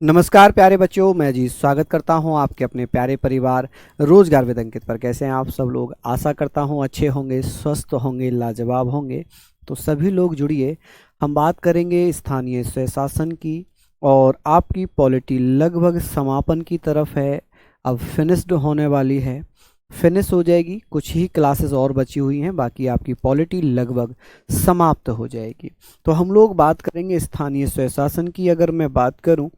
नमस्कार प्यारे बच्चों, मैं जी स्वागत करता हूं आपके अपने प्यारे परिवार रोजगार विद अंकित पर। कैसे हैं आप सब लोग? आशा करता हूं अच्छे होंगे, स्वस्थ होंगे, लाजवाब होंगे। तो सभी लोग जुड़िए, हम बात करेंगे स्थानीय स्वशासन की। और आपकी पॉलिटी लगभग समापन की तरफ है, अब फिनिश्ड होने वाली है, फिनिश हो जाएगी। कुछ ही क्लासेस और बची हुई हैं, बाकी आपकी पॉलिटी लगभग समाप्त हो जाएगी। तो हम लोग बात करेंगे स्थानीय स्वशासन की। अगर मैं बात करूं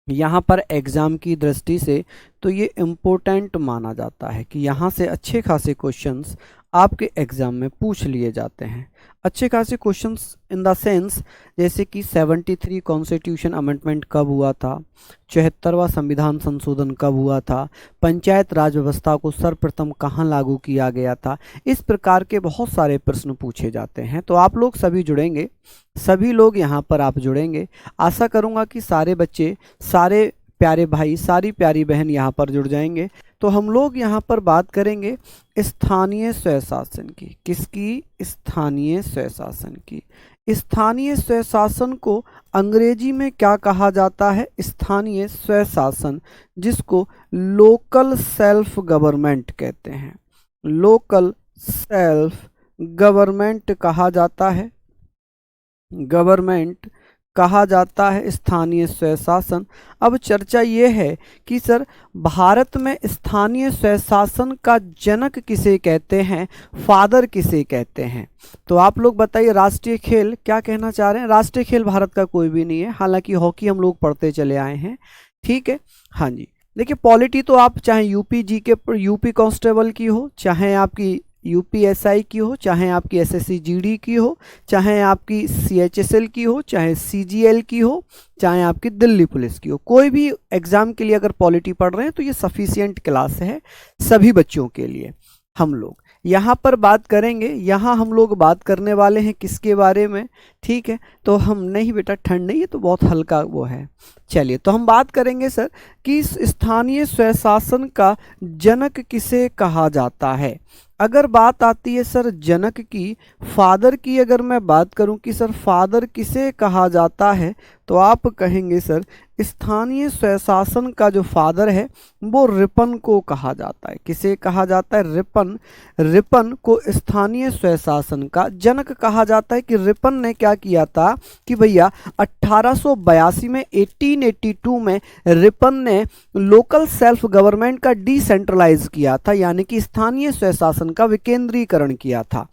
यहाँ पर एग्ज़ाम की दृष्टि से, तो ये इम्पोर्टेंट माना जाता है कि यहाँ से अच्छे खासे क्वेश्चंस आपके एग्ज़ाम में पूछ लिए जाते हैं। अच्छे खासे क्वेश्चंस इन द सेंस, जैसे कि 73 कॉन्स्टिट्यूशन अमेंडमेंट कब हुआ था, 74वां संविधान संशोधन कब हुआ था, पंचायत राज व्यवस्था को सर्वप्रथम कहाँ लागू किया गया था। इस प्रकार के बहुत सारे प्रश्न पूछे जाते हैं। तो आप लोग सभी जुड़ेंगे, सभी लोग यहाँ पर आप जुड़ेंगे। आशा करूँगा कि सारे बच्चे, सारे प्यारे भाई, सारी प्यारी बहन यहाँ पर जुड़ जाएंगे। तो हम लोग यहाँ पर बात करेंगे स्थानीय स्वशासन की। किसकी? स्थानीय स्वशासन की। स्थानीय स्वशासन को अंग्रेजी में क्या कहा जाता है? स्थानीय स्वशासन, जिसको लोकल सेल्फ गवर्नमेंट कहते हैं। लोकल सेल्फ गवर्नमेंट कहा जाता है, गवर्नमेंट कहा जाता है स्थानीय स्वशासन। अब चर्चा ये है कि सर, भारत में स्थानीय स्वशासन का जनक किसे कहते हैं, फादर किसे कहते हैं? तो आप लोग बताइए। राष्ट्रीय खेल क्या कहना चाह रहे हैं? राष्ट्रीय खेल भारत का कोई भी नहीं है, हालांकि हॉकी हम लोग पढ़ते चले आए हैं। ठीक है, हाँ जी। देखिए, पॉलिटी तो आप चाहे यूपी जी के यूपी कांस्टेबल की हो, चाहे आपकी यूपीएसआई की हो, चाहे आपकी एसएससी जीडी की हो, चाहे आपकी सीएचएसएल की हो, चाहे सीजीएल की हो, चाहे आपकी दिल्ली पुलिस की हो, कोई भी एग्जाम के लिए अगर पॉलिटी पढ़ रहे हैं तो ये सफिशिएंट क्लास है सभी बच्चों के लिए। हम लोग यहाँ पर बात करेंगे, यहाँ हम लोग बात करने वाले हैं किसके बारे में? ठीक है, तो हम नहीं बेटा, ठंड नहीं है तो बहुत हल्का वो है। चलिए, तो हम बात करेंगे सर कि स्थानीय स्वशासन का जनक किसे कहा जाता है। अगर बात आती है सर जनक की, फादर की, अगर मैं बात करूं कि सर फादर किसे कहा जाता है, तो आप कहेंगे सर स्थानीय स्वशासन का जो फादर है वो रिपन को कहा जाता है। किसे कहा जाता है? रिपन। रिपन को स्थानीय स्वशासन का जनक कहा जाता है कि रिपन ने क्या किया था कि भैया 1882 में, 1882 में रिपन ने लोकल सेल्फ गवर्नमेंट का डिसेंट्रलाइज किया था, यानी कि स्थानीय स्वशासन का विकेंद्रीकरण किया था।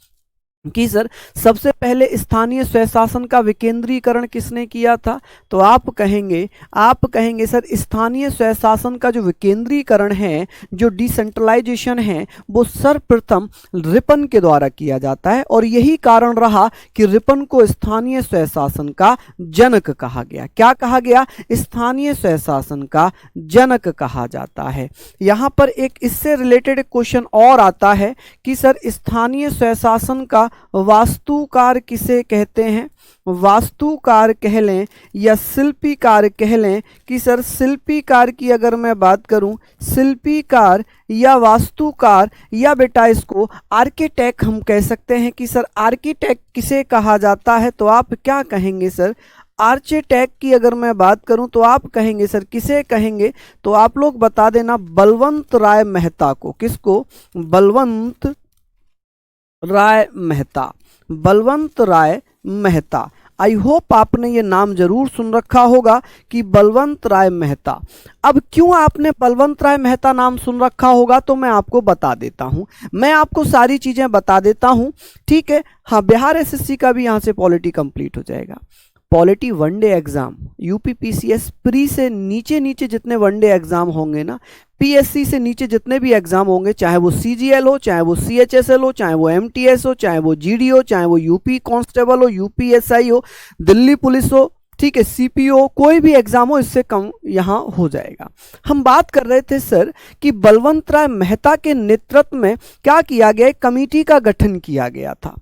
कि सर सबसे पहले स्थानीय स्वशासन का विकेंद्रीकरण किसने किया था? तो आप कहेंगे सर स्थानीय स्वशासन का जो विकेंद्रीकरण है, जो डिसेंट्रलाइजेशन है, वो सर्वप्रथम रिपन के द्वारा किया जाता है। और यही कारण रहा कि रिपन को स्थानीय स्वशासन का जनक कहा गया। क्या कहा गया? स्थानीय स्वशासन का जनक कहा जाता है। यहाँ पर एक इससे रिलेटेड क्वेश्चन और आता है कि सर स्थानीय स्वशासन का वास्तुकार किसे कहते हैं? वास्तुकार कह लें या शिल्पीकार कह लें कि सर शिल्पीकार की अगर मैं बात करूं, शिल्पीकार या वास्तुकार या बेटा इसको आर्किटेक्ट हम कह सकते हैं कि सर आर्किटेक्ट किसे कहा जाता है? तो आप क्या कहेंगे सर? आर्किटेक्ट की अगर मैं बात करूं तो आप कहेंगे सर किसे कहेंगे? तो आप लोग बता देना, बलवंत राय मेहता को। किसको? बलवंत राय मेहता। बलवंत राय मेहता। आई होप आपने ये नाम जरूर सुन रखा होगा कि बलवंत राय मेहता। अब क्यों आपने बलवंत राय मेहता नाम सुन रखा होगा, तो मैं आपको बता देता हूं, मैं आपको सारी चीजें बता देता हूं। ठीक है, हाँ, बिहार एसएससी का भी यहां से पॉलिटी कंप्लीट हो जाएगा। Polity one day exam, UP PCS pre से नीचे नीचे जितने वनडे एग्जाम होंगे ना, पीएससी से नीचे जितने भी एग्जाम होंगे, चाहे वो सीजीएल हो, चाहे वो सीएचएसएल हो, चाहे वो एमटीएस हो, चाहे वो जीडी हो, चाहे वो यूपी कांस्टेबल हो, यूपीएसआई हो, दिल्ली पुलिस हो, ठीक है, सीपीओ, कोई भी एग्जाम हो, इससे कम यहाँ हो जाएगा। हम बात कर रहे थे सर कि बलवंत राय मेहता के नेतृत्व में क्या किया गया? कमेटी का गठन किया गया था।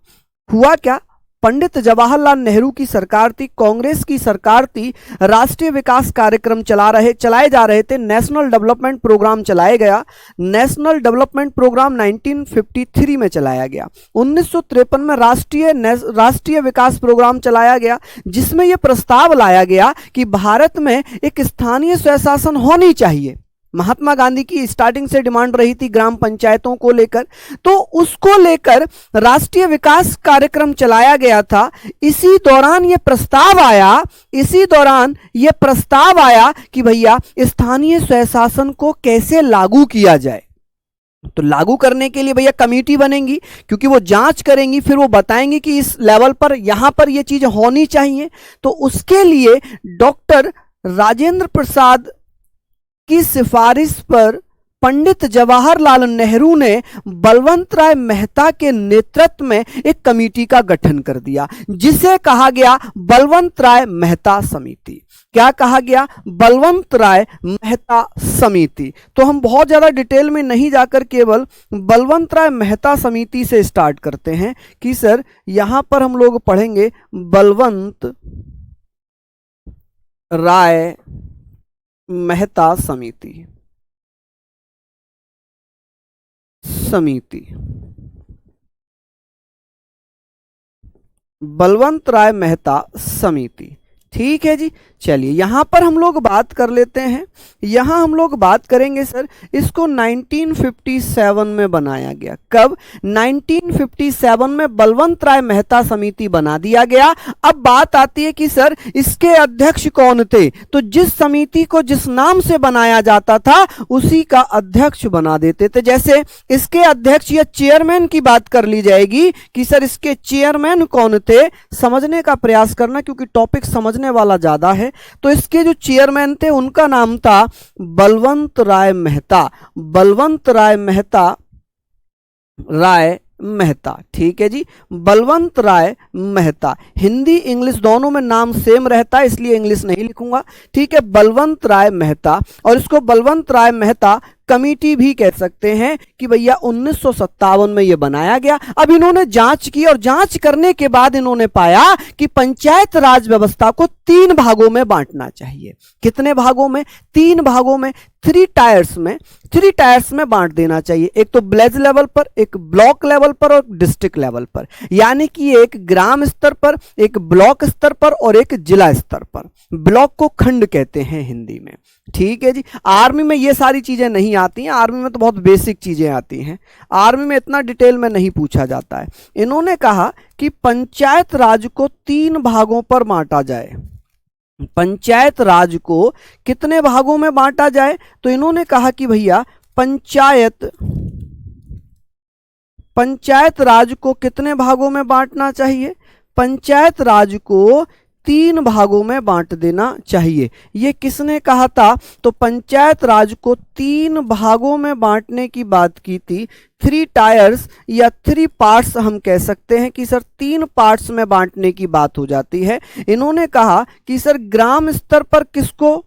हुआ क्या? पंडित जवाहरलाल नेहरू की सरकार थी, कांग्रेस की सरकार थी, राष्ट्रीय विकास कार्यक्रम चलाए जा रहे थे, नेशनल डेवलपमेंट प्रोग्राम चलाया गया। नेशनल डेवलपमेंट प्रोग्राम 1953 में चलाया गया। 1953 में राष्ट्रीय विकास प्रोग्राम चलाया गया, जिसमें यह प्रस्ताव लाया गया कि भारत में एक स्थानीय स्वशासन होनी चाहिए। महात्मा गांधी की स्टार्टिंग से डिमांड रही थी ग्राम पंचायतों को लेकर, तो उसको लेकर राष्ट्रीय विकास कार्यक्रम चलाया गया था। इसी दौरान यह प्रस्ताव आया कि भैया स्थानीय स्वशासन को कैसे लागू किया जाए। तो लागू करने के लिए भैया कमेटी बनेंगी, क्योंकि वो जांच करेंगी, फिर वो बताएंगे कि इस लेवल पर यहां पर ये चीज होनी चाहिए। तो उसके लिए डॉक्टर राजेंद्र प्रसाद की सिफारिश पर पंडित जवाहरलाल नेहरू ने बलवंत राय मेहता के नेतृत्व में एक कमेटी का गठन कर दिया, जिसे कहा गया बलवंत राय मेहता समिति। क्या कहा गया? बलवंत राय मेहता समिति। तो हम बहुत ज्यादा डिटेल में नहीं जाकर केवल बलवंत राय मेहता समिति से स्टार्ट करते हैं कि सर यहां पर हम लोग पढ़ेंगे बलवंत राय मेहता समिति। बलवंत राय मेहता समिति, ठीक है जी। चलिए यहां पर हम लोग बात कर लेते हैं। यहां हम लोग बात करेंगे सर, इसको 1957 में बनाया गया। कब? 1957 में बलवंत राय मेहता समिति बना दिया गया। अब बात आती है कि सर इसके अध्यक्ष कौन थे? तो जिस समिति को जिस नाम से बनाया जाता था उसी का अध्यक्ष बना देते थे। जैसे इसके अध्यक्ष या चेयरमैन की बात कर ली जाएगी कि सर इसके चेयरमैन कौन थे, समझने का प्रयास करना क्योंकि टॉपिक समझने वाला ज्यादा है। तो इसके जो चेयरमैन थे उनका नाम था बलवंत राय मेहता, ठीक है जी। बलवंत राय मेहता, हिंदी इंग्लिश दोनों में नाम सेम रहता है इसलिए इंग्लिश नहीं लिखूंगा, ठीक है। बलवंत राय मेहता, और इसको बलवंत राय मेहता कमेटी भी कह सकते हैं कि भैया 1957 में यह बनाया गया। अब इन्होंने जांच की और जांच करने के बाद इन्होंने पाया कि पंचायत राज व्यवस्था को 3 भागों में बांटना चाहिए। कितने भागों में? 3 भागों में, 3 टायर्स में बांट देना चाहिए। एक तो विलेज लेवल पर, एक ब्लॉक लेवल पर और डिस्ट्रिक्ट लेवल पर, यानी कि एक ग्राम स्तर पर, एक ब्लॉक स्तर पर और एक जिला स्तर पर। ब्लॉक को खंड कहते हैं हिंदी में, ठीक है जी। आर्मी में ये सारी चीजें नहीं आती हैं, आर्मी में तो बहुत बेसिक चीजें आती हैं, आर्मी में इतना डिटेल में नहीं पूछा जाता है। इन्होंने कहा कि पंचायत राज को 3 भागों पर बांटा जाए। पंचायत राज को कितने भागों में बांटा जाए? तो इन्होंने कहा कि भैया पंचायत राज को कितने भागों में बांटना चाहिए? पंचायत राज को 3 भागों में बांट देना चाहिए। ये किसने कहा था? तो पंचायत राज को 3 भागों में बांटने की बात की थी। 3 टायर्स या 3 पार्ट्स हम कह सकते हैं कि सर 3 पार्ट्स में बांटने की बात हो जाती है। इन्होंने कहा कि सर ग्राम स्तर पर किसको,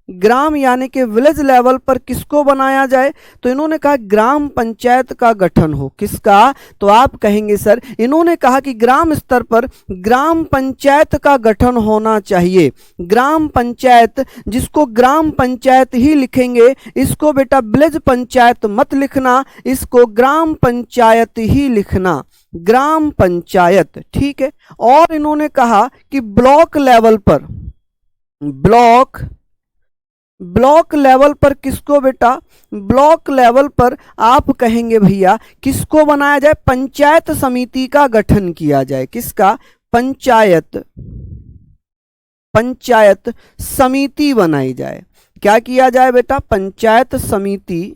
ग्राम यानी कि विलेज लेवल पर किसको बनाया जाए? तो इन्होंने कहा ग्राम पंचायत का गठन हो। किसका? तो आप कहेंगे सर इन्होंने कहा कि ग्राम स्तर पर ग्राम पंचायत का गठन होना चाहिए। ग्राम पंचायत, जिसको ग्राम पंचायत ही लिखेंगे, इसको बेटा विलेज पंचायत मत लिखना, इसको ग्राम पंचायत ही लिखना, ग्राम पंचायत, ठीक है। और इन्होंने कहा कि ब्लॉक लेवल पर, ब्लॉक लेवल पर किसको बेटा? ब्लॉक लेवल पर आप कहेंगे भैया किसको बनाया जाए? पंचायत समिति का गठन किया जाए। किसका? पंचायत समिति बनाई जाए। क्या किया जाए बेटा? पंचायत समिति,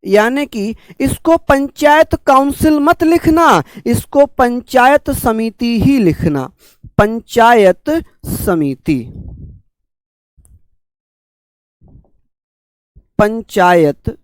यानी कि इसको पंचायत काउंसिल मत लिखना, इसको पंचायत समिति ही लिखना, पंचायत समिति, पंचायत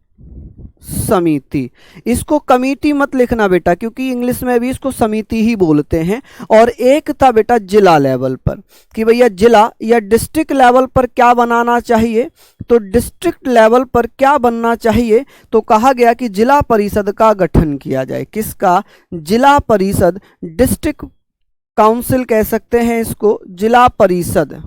समिति। इसको कमेटी मत लिखना बेटा, क्योंकि इंग्लिश में भी इसको समिति ही बोलते हैं। और एक था बेटा जिला लेवल पर कि भैया जिला या डिस्ट्रिक्ट लेवल पर क्या बनाना चाहिए? तो डिस्ट्रिक्ट लेवल पर क्या बनना चाहिए? तो कहा गया कि जिला परिषद का गठन किया जाए। किसका? जिला परिषद, डिस्ट्रिक्ट काउंसिल कह सकते हैं इसको, जिला परिषद,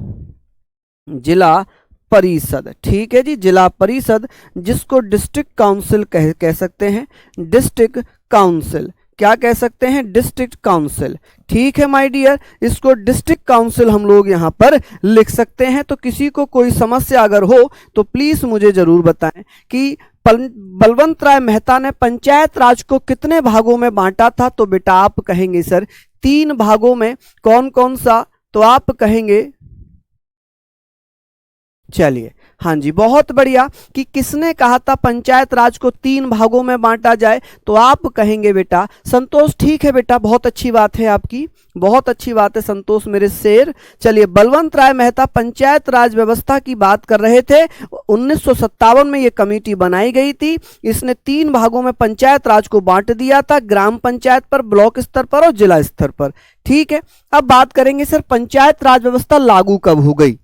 जिला परिषद, ठीक है जी, जिला परिषद, जिसको डिस्ट्रिक्ट काउंसिल कह सकते हैं, डिस्ट्रिक्ट काउंसिल, क्या कह सकते हैं, डिस्ट्रिक्ट काउंसिल, ठीक है माय डियर, इसको डिस्ट्रिक्ट काउंसिल हम लोग यहाँ पर लिख सकते हैं। तो किसी को कोई समस्या अगर हो तो प्लीज मुझे जरूर बताएं कि बलवंत राय मेहता ने पंचायत राज को कितने भागों में बांटा था। तो बेटा आप कहेंगे सर 3 भागों में, कौन कौन सा, तो आप कहेंगे, चलिए हाँ जी बहुत बढ़िया, कि किसने कहा था पंचायत राज को 3 भागों में बांटा जाए, तो आप कहेंगे बेटा संतोष, ठीक है बेटा, बहुत अच्छी बात है आपकी, बहुत अच्छी बात है संतोष मेरे शेर। चलिए बलवंत राय मेहता पंचायत राज व्यवस्था की बात कर रहे थे, 1957 में ये कमेटी बनाई गई थी, इसने 3 भागों में पंचायत राज को बांट दिया था, ग्राम पंचायत पर, ब्लॉक स्तर पर और जिला स्तर पर, ठीक है। अब बात करेंगे सर पंचायत राज व्यवस्था लागू कब हो गई।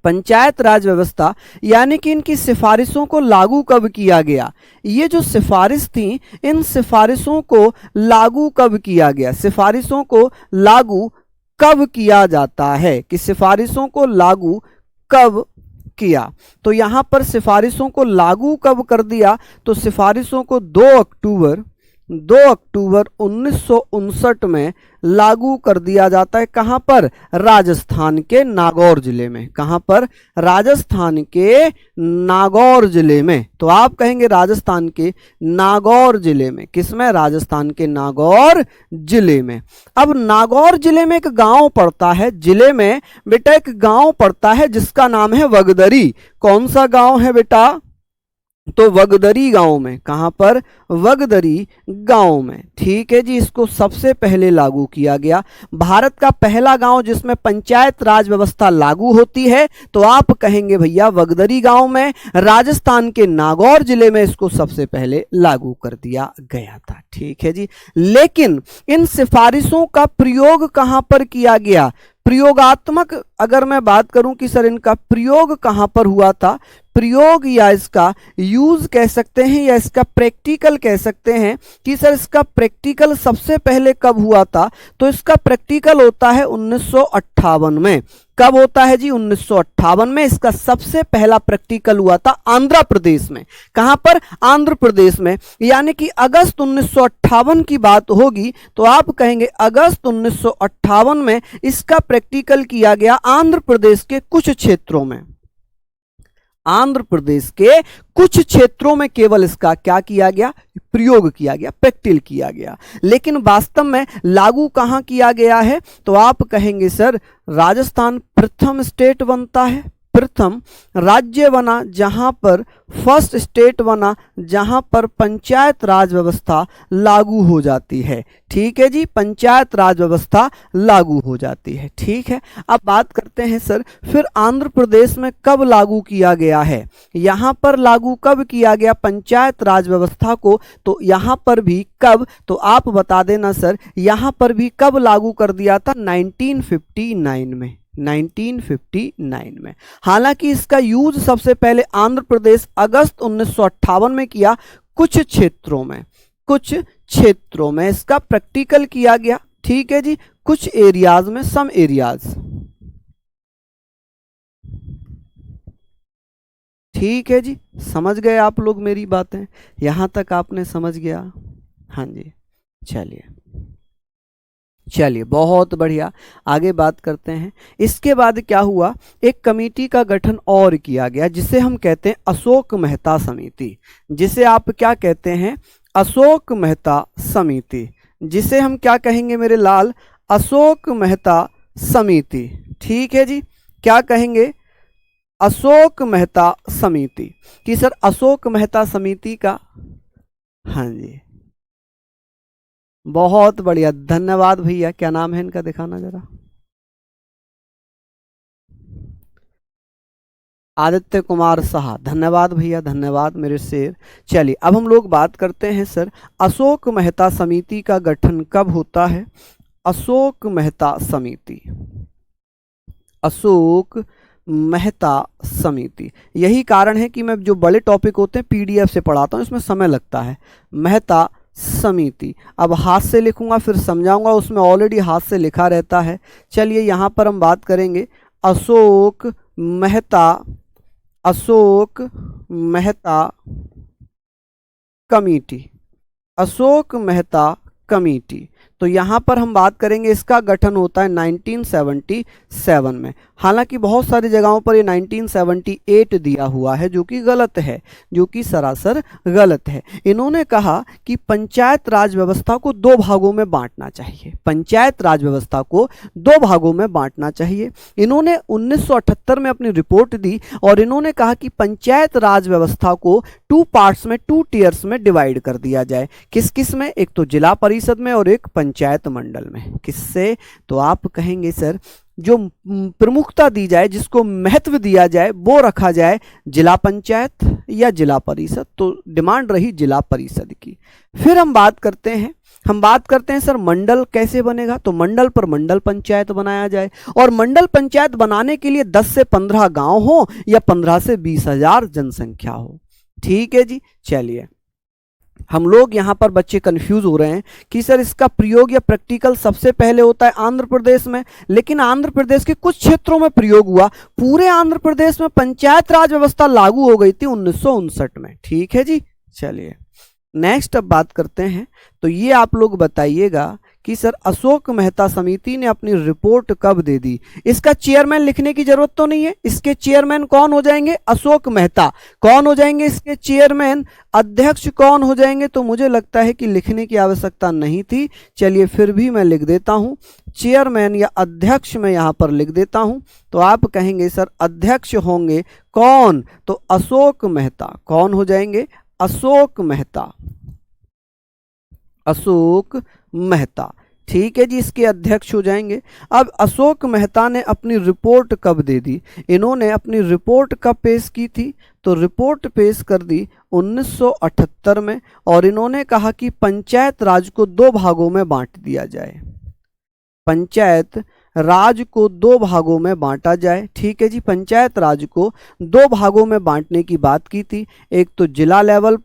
पंचायत राज व्यवस्था यानी कि इनकी सिफारिशों को लागू कब किया गया, ये जो सिफारिश थी इन सिफारिशों को लागू कब किया गया, सिफारिशों को लागू कब किया जाता है, कि सिफारिशों को लागू कब किया। तो यहां पर सिफारिशों को लागू कब कर दिया, तो सिफारिशों को 2 अक्टूबर 1959 में लागू कर दिया जाता है। कहां पर, राजस्थान के नागौर जिले में, कहां पर, राजस्थान के नागौर जिले में। तो आप कहेंगे राजस्थान के नागौर जिले में, किसमें, राजस्थान के नागौर जिले में। अब नागौर जिले में एक गांव पड़ता है, जिले में बेटा एक गांव पड़ता है जिसका नाम है वगदरी। कौन सा गांव है बेटा, तो वगदरी गांव में, कहां पर, वगदरी गांव में, ठीक है जी। इसको सबसे पहले लागू किया गया, भारत का पहला गांव जिसमें पंचायत राज व्यवस्था लागू होती है, तो आप कहेंगे भैया वगदरी गांव में, राजस्थान के नागौर जिले में इसको सबसे पहले लागू कर दिया गया था, ठीक है जी। लेकिन इन सिफारिशों का प्रयोग कहां पर किया गया, प्रयोगात्मक अगर मैं बात करूं कि सर इनका प्रयोग कहां पर हुआ था, प्रयोग या इसका यूज कह सकते हैं या इसका प्रैक्टिकल कह सकते हैं कि सर इसका प्रैक्टिकल सबसे पहले कब हुआ था, तो इसका प्रैक्टिकल होता है 1958 में। कब होता है जी, 1958 में इसका सबसे पहला प्रैक्टिकल हुआ था आंध्र प्रदेश में। कहां पर, आंध्र प्रदेश में, यानी कि अगस्त 1958 की बात होगी, तो आप कहेंगे अगस्त 1958 में इसका प्रैक्टिकल किया गया आंध्र प्रदेश के कुछ क्षेत्रों में, आंध्र प्रदेश के कुछ क्षेत्रों में केवल इसका क्या किया गया, प्रयोग किया गया, प्रैक्टिकल किया गया। लेकिन वास्तव में लागू कहां किया गया है, तो आप कहेंगे सर राजस्थान प्रथम स्टेट बनता है, प्रथम राज्य बना जहां पर, फर्स्ट स्टेट बना जहां पर पंचायत राज व्यवस्था लागू हो जाती है, ठीक है जी, पंचायत राज व्यवस्था लागू हो जाती है, ठीक है। अब बात करते हैं सर फिर आंध्र प्रदेश में कब लागू किया गया है, यहां पर लागू कब किया गया पंचायत राज व्यवस्था को, तो यहां पर भी कब, तो आप बता देना सर यहां पर भी कब लागू कर दिया था, 1959 में, 1959 में। हालांकि इसका यूज सबसे पहले आंध्र प्रदेश अगस्त 1958 में किया, कुछ क्षेत्रों में, कुछ क्षेत्रों में इसका प्रैक्टिकल किया गया, ठीक है जी, कुछ एरियाज में, सम एरियाज, ठीक है जी। समझ गए आप लोग मेरी बातें, यहां तक आपने समझ गया, हाँ जी। चलिए बहुत बढ़िया, आगे बात करते हैं। इसके बाद क्या हुआ, एक कमेटी का गठन और किया गया जिसे हम कहते हैं अशोक मेहता समिति, जिसे आप क्या कहते हैं, अशोक मेहता समिति, जिसे हम क्या कहेंगे मेरे लाल, अशोक मेहता समिति, ठीक है जी। क्या कहेंगे, अशोक मेहता समिति, कि सर अशोक मेहता समिति का, हाँ जी बहुत बढ़िया, धन्यवाद भैया। क्या नाम है इनका, दिखाना जरा, आदित्य कुमार साहा, धन्यवाद भैया, धन्यवाद मेरे शेर। चलिए अब हम लोग बात करते हैं सर अशोक मेहता समिति का गठन कब होता है, अशोक मेहता समिति, अशोक मेहता समिति। यही कारण है कि मैं जो बड़े टॉपिक होते हैं पीडीएफ से पढ़ाता हूं, इसमें समय लगता है। मेहता समिति। अब हाथ से लिखूंगा फिर समझाऊंगा, उसमें ऑलरेडी हाथ से लिखा रहता है। चलिए यहाँ पर हम बात करेंगे अशोक मेहता, अशोक मेहता कमेटी, अशोक मेहता कमेटी। तो यहाँ पर हम बात करेंगे, इसका गठन होता है 1977 में। हालांकि बहुत सारी जगहों पर ये 1978 दिया हुआ है, जो कि गलत है, जो कि सरासर गलत है। इन्होंने कहा कि पंचायत राज व्यवस्था को दो भागों में बांटना चाहिए, पंचायत राज व्यवस्था को दो भागों में बांटना चाहिए। इन्होंने 1978 में अपनी रिपोर्ट दी और इन्होंने कहा कि पंचायत राज व्यवस्था को 2 पार्ट्स में, 2 टियर्स में डिवाइड कर दिया जाए। किस किस में? एक तो जिला परिषद में और एक पंचायत मंडल में। किससे? तो आप कहेंगे सर जो प्रमुखता दी जाए, जिसको महत्व दिया जाए, वो रखा जाए जिला पंचायत या जिला परिषद। तो डिमांड रही जिला परिषद की। फिर हम बात करते हैं सर मंडल कैसे बनेगा? तो मंडल पर मंडल पंचायत बनाया जाए, और मंडल पंचायत बनाने के लिए 10 से 15 गांव हो या 15 से 20 हजार जनसंख्या हो। ठीक है जी। चलिए, हम लोग यहाँ पर बच्चे कंफ्यूज हो रहे हैं कि सर इसका प्रयोग या प्रैक्टिकल सबसे पहले होता है आंध्र प्रदेश में, लेकिन आंध्र प्रदेश के कुछ क्षेत्रों में प्रयोग हुआ। पूरे आंध्र प्रदेश में पंचायत राज व्यवस्था लागू हो गई थी 1959 में। ठीक है जी। चलिए नेक्स्ट अब बात करते हैं। तो ये आप लोग बताइएगा कि सर अशोक मेहता समिति ने अपनी रिपोर्ट कब दे दी? इसका चेयरमैन लिखने की जरूरत तो नहीं है। इसके चेयरमैन कौन हो जाएंगे? अशोक मेहता। कौन हो जाएंगे इसके चेयरमैन? अध्यक्ष कौन हो जाएंगे? तो मुझे लगता है कि लिखने की आवश्यकता नहीं थी। चलिए फिर भी मैं लिख देता हूं, चेयरमैन या अध्यक्ष मैं यहां पर लिख देता हूं। तो आप कहेंगे सर अध्यक्ष होंगे कौन? तो अशोक मेहता। कौन हो जाएंगे? अशोक मेहता, अशोक मेहता। ठीक है जी, इसके अध्यक्ष हो जाएंगे। अब अशोक मेहता ने अपनी रिपोर्ट कब दे दी? इन्होंने अपनी रिपोर्ट कब पेश की थी? तो रिपोर्ट पेश कर दी 1978 में, और इन्होंने कहा कि पंचायत राज को 2 भागों में बांट दिया जाए, पंचायत राज को 2 भागों में बांटा जाए। ठीक है जी, पंचायत राज को 2 भागों में बांटने की बात की थी। एक तो जिला लेवल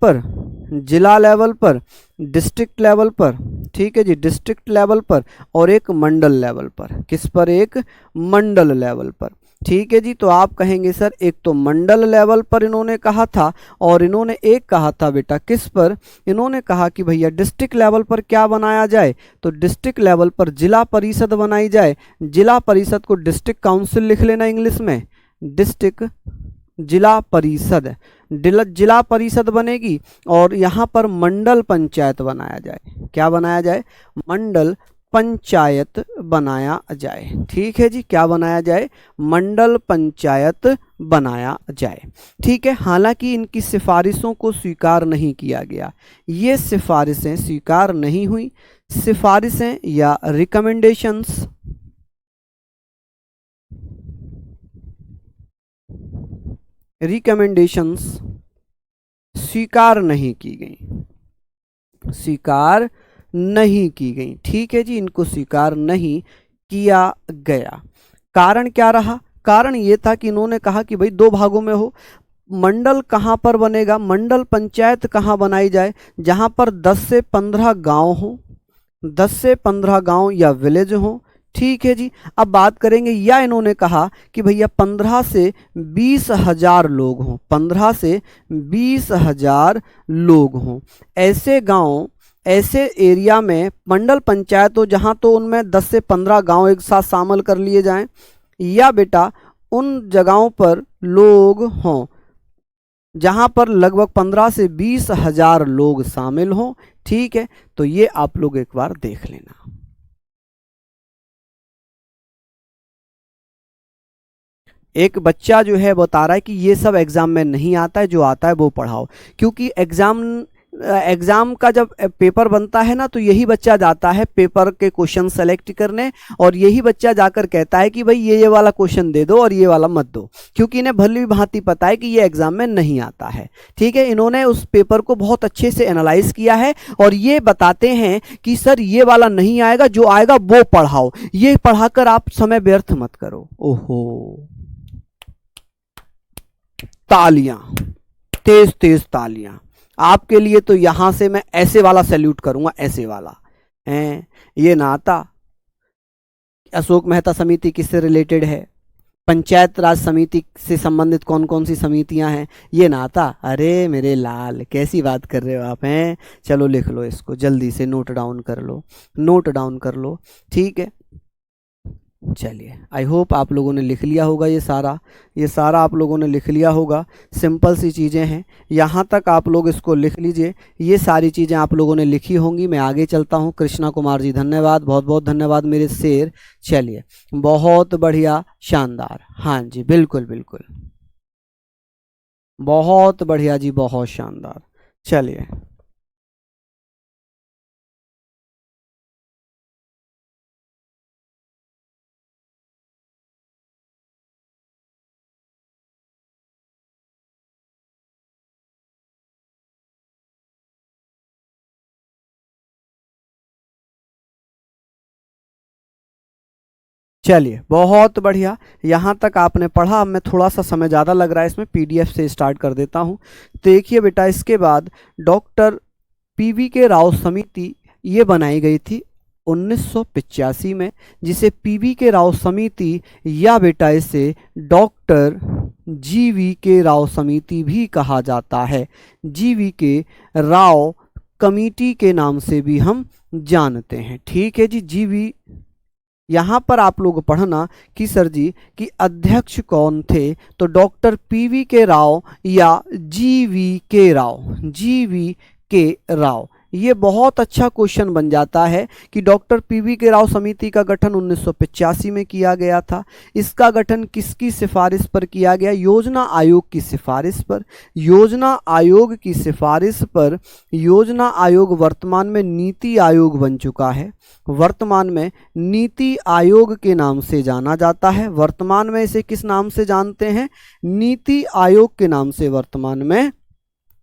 पर, डिस्ट्रिक्ट लेवल पर, ठीक है जी, डिस्ट्रिक्ट लेवल पर, और एक मंडल लेवल पर। किस पर? एक मंडल लेवल पर। ठीक है जी। तो आप कहेंगे सर एक तो मंडल लेवल पर इन्होंने कहा था, और इन्होंने एक कहा था बेटा किस पर? इन्होंने कहा कि भैया डिस्ट्रिक्ट लेवल पर क्या बनाया जाए? तो डिस्ट्रिक्ट लेवल पर जिला परिषद बनाई जाए। जिला परिषद को डिस्ट्रिक्ट काउंसिल लिख लेना इंग्लिश में, डिस्ट्रिक्ट जिला परिषद, जिला परिषद बनेगी, और यहाँ पर मंडल पंचायत बनाया जाए। क्या बनाया जाए? मंडल पंचायत बनाया जाए। ठीक है जी, क्या बनाया जाए? मंडल पंचायत बनाया जाए। ठीक है। हालांकि इनकी सिफारिशों को स्वीकार नहीं किया गया, ये सिफारिशें स्वीकार नहीं हुई। सिफारिशें या रिकमेंडेशंस, रिकमेंडेशंस स्वीकार नहीं की गई, स्वीकार नहीं की गई। ठीक है जी, इनको स्वीकार नहीं किया गया। कारण क्या रहा? कारण ये था कि इन्होंने कहा कि भाई 2 भागों में हो। मंडल कहाँ पर बनेगा? मंडल पंचायत कहाँ बनाई जाए? जहाँ पर 10 से 15 गांव हो, 10 से 15 गांव या विलेज हो। ठीक है जी। अब बात करेंगे, या इन्होंने कहा कि भैया 15 से 20 हजार लोग हों, 15 से 20 हजार लोग हों। ऐसे गांव, ऐसे एरिया में मंडल पंचायत हो जहां तो उनमें 10 से 15 गांव एक साथ शामिल कर लिए जाएं, या बेटा उन जगहों पर लोग हों जहां पर लगभग 15 से 20 हजार लोग शामिल हों। ठीक है। तो ये आप लोग एक बार देख लेना। एक बच्चा जो है बता रहा है कि ये सब एग्जाम में नहीं आता है, जो आता है वो पढ़ाओ। क्योंकि एग्जाम का जब पेपर बनता है ना, तो यही बच्चा जाता है पेपर के क्वेश्चन सेलेक्ट करने, और यही बच्चा जाकर कहता है कि भाई ये वाला क्वेश्चन दे दो और ये वाला मत दो, क्योंकि इन्हें भली भांति पता है कि ये एग्जाम में नहीं आता है। ठीक है। इन्होंने उस पेपर को बहुत अच्छे से एनालाइज किया है, और ये बताते हैं कि सर ये वाला नहीं आएगा, जो आएगा वो पढ़ाओ, ये पढ़ाकर आप समय व्यर्थ मत करो। ओहो, तालियां, तेज तेज तालियां। आपके लिए तो यहां से मैं ऐसे वाला सैल्यूट करूंगा, ऐसे वाला है। ये ना आता। अशोक मेहता समिति किससे रिलेटेड है, पंचायत राज समिति से संबंधित कौन कौन सी समितियां हैं, ये ना आता। अरे मेरे लाल, कैसी बात कर रहे हो आप हैं। चलो लिख लो इसको, जल्दी से नोट डाउन कर लो, नोट डाउन कर लो, ठीक है। चलिए, आई होप आप लोगों ने लिख लिया होगा, ये सारा आप लोगों ने लिख लिया होगा। सिंपल सी चीज़ें हैं, यहाँ तक आप लोग इसको लिख लीजिए। ये सारी चीज़ें आप लोगों ने लिखी होंगी। मैं आगे चलता हूँ। कृष्णा कुमार जी धन्यवाद, बहुत बहुत धन्यवाद मेरे शेर। चलिए, बहुत बढ़िया, शानदार। हाँ जी, बिल्कुल बिल्कुल, बहुत बढ़िया जी, बहुत शानदार। चलिए, चलिए, बहुत बढ़िया। यहाँ तक आपने पढ़ा। अब मैं थोड़ा सा समय ज़्यादा लग रहा है इसमें, पीडीएफ से स्टार्ट कर देता हूँ। देखिए बेटा, इसके बाद डॉक्टर पीवी के राव समिति ये बनाई गई थी 1985 में, जिसे पीवी के राव समिति या बेटा इसे डॉक्टर जीवी के राव समिति भी कहा जाता है। जीवी के राव कमेटी के नाम से भी हम जानते हैं, ठीक है जी। जीवी, यहाँ पर आप लोग पढ़ना कि सर जी कि अध्यक्ष कौन थे, तो डॉक्टर पीवी के राव या जीवी के राव, जीवी के राव। ये बहुत अच्छा क्वेश्चन बन जाता है कि डॉक्टर पीवी के राव समिति का गठन 1985 में किया गया था। इसका गठन किसकी सिफारिश पर किया गया, योजना आयोग की सिफारिश पर। योजना आयोग की सिफारिश पर, योजना आयोग वर्तमान में नीति आयोग बन चुका है, वर्तमान में नीति आयोग के नाम से जाना जाता है। वर्तमान में इसे किस नाम से जानते हैं, नीति आयोग के नाम से वर्तमान में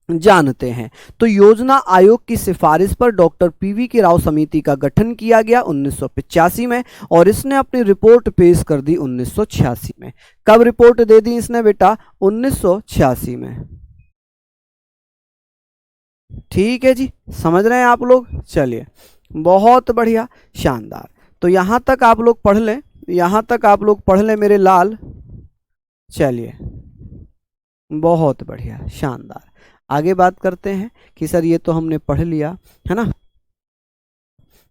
जानते हैं। तो योजना आयोग की सिफारिश पर डॉक्टर पीवी के राव समिति का गठन किया गया 1985 में, और इसने अपनी रिपोर्ट पेश कर दी 1986 में। कब रिपोर्ट दे दी इसने बेटा, 1986 में, ठीक है जी, समझ रहे हैं आप लोग। चलिए, बहुत बढ़िया, शानदार। तो यहां तक आप लोग पढ़ लें, यहां तक आप लोग पढ़ लें मेरे लाल। चलिए, बहुत बढ़िया, शानदार। आगे बात करते हैं कि सर ये तो हमने पढ़ लिया है ना।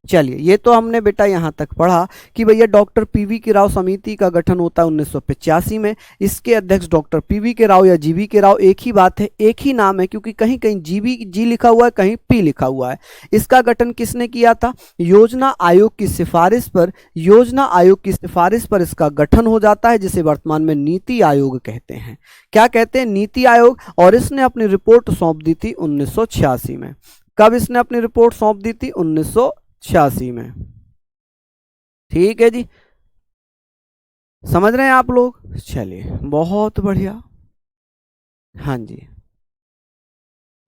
चलिए, ये तो हमने बेटा यहाँ तक पढ़ा कि भैया डॉक्टर पीवी के राव समिति का गठन होता है 1985 में। इसके अध्यक्ष डॉक्टर पीवी के राव या जीवी के राव, एक ही बात है, एक ही नाम है, क्योंकि कहीं कहीं जीवी जी लिखा हुआ है, कहीं पी लिखा हुआ है। इसका गठन किसने किया था, योजना आयोग की सिफारिश पर। योजना आयोग की सिफारिश पर इसका गठन हो जाता है, जिसे वर्तमान में नीति आयोग कहते हैं। क्या कहते हैं, नीति आयोग। और इसने अपनी रिपोर्ट सौंप दी थी 1986 में। कब इसने अपनी रिपोर्ट सौंप दी थी, 1986 में, ठीक है जी, समझ रहे हैं आप लोग। चलिए, बहुत बढ़िया, हाँ जी,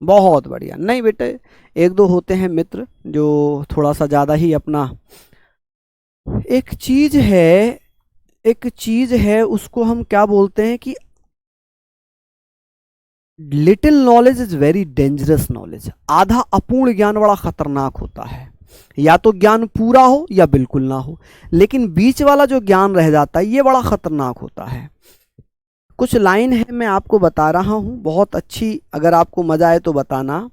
बहुत बढ़िया। नहीं बेटे, एक दो होते हैं मित्र जो थोड़ा सा ज्यादा ही अपना, एक चीज है, एक चीज है, उसको हम क्या बोलते हैं कि little knowledge is very dangerous knowledge. आधा अपूर्ण ज्ञान बड़ा खतरनाक होता है। या तो ज्ञान पूरा हो या बिल्कुल ना हो, लेकिन बीच वाला जो ज्ञान रह जाता है ये बड़ा खतरनाक होता है। कुछ लाइन है, मैं आपको बता रहा हूं, बहुत अच्छी, अगर आपको मजा आए तो बताना